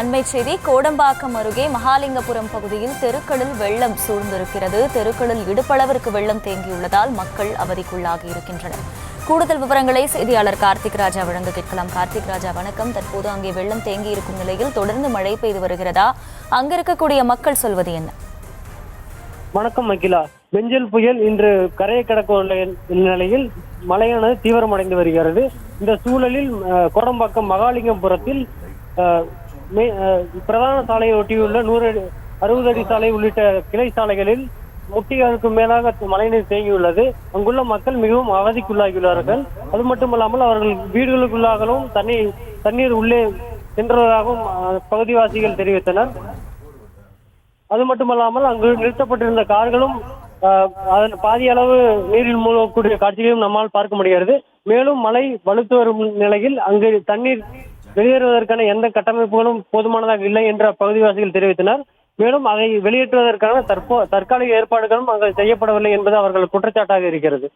அண்மை செய்தி கோடம்பாக்கம் அருகே மகாலிங்கபுரம் பகுதியில் தெருக்களில் வெள்ளம் சூழ்ந்திருக்கிறது. தெருக்களில் இடுப்பளவிற்கு வெள்ளம் தேங்கியுள்ளதால் மக்கள் அவதிக்குள்ளாகி இருக்கின்றனர். கூடுதல் விவரங்களை செய்தியாளர் கார்த்திக் ராஜா வழங்க கேட்கலாம். கார்த்திக் ராஜா, வணக்கம். தற்போது அங்கே வெள்ளம் தேங்கியிருக்கும் நிலையில் தொடர்ந்து மழை பெய்து வருகிறதா? அங்கிருக்கக்கூடிய மக்கள் சொல்வது என்ன? வணக்கம் அகிலா. பெஞ்சல் புயல் இன்று கரையை கடக்க நிலையில் மழையானது தீவிரமடைந்து வருகிறது. இந்த சூழலில் கோடம்பாக்கம் மகாலிங்கபுரத்தில் பிரதான சாலையை ஒட்டியுள்ள 160 அடி சாலை உள்ளிட்ட கிளை சாலைகளில் முட்டிகளுக்கு மேலாக மழைநீர் தேங்கியுள்ளது. அங்குள்ள மக்கள் மிகவும் அவதிக்குள்ளாகியுள்ளார்கள். அது மட்டுமல்லாமல் அவர்கள் வீடுகளுக்குள்ளாகவும் தண்ணீர் உள்ளே சென்றதாகவும் பகுதிவாசிகள் தெரிவித்தனர். அது மட்டுமல்லாமல் அங்கு நிறுத்தப்பட்டிருந்த கார்களும் அதன் பாதி அளவு நீரில் மூழ்கக்கூடிய காட்சிகளையும் நம்மால் பார்க்க முடிகிறது. மேலும் மழை வலுத்து வரும் நிலையில் அங்கு தண்ணீர் வெளியேறுவதற்கான எந்த கட்டமைப்புகளும் போதுமானதாக இல்லை என்ற பகுதிவாசிகள் தெரிவித்தனர். மேலும் அதை வெளியேற்றுவதற்கான தற்காலிக ஏற்பாடுகளும் அங்கு செய்யப்படவில்லை என்பது அவர்கள் குற்றச்சாட்டாக இருக்கிறது.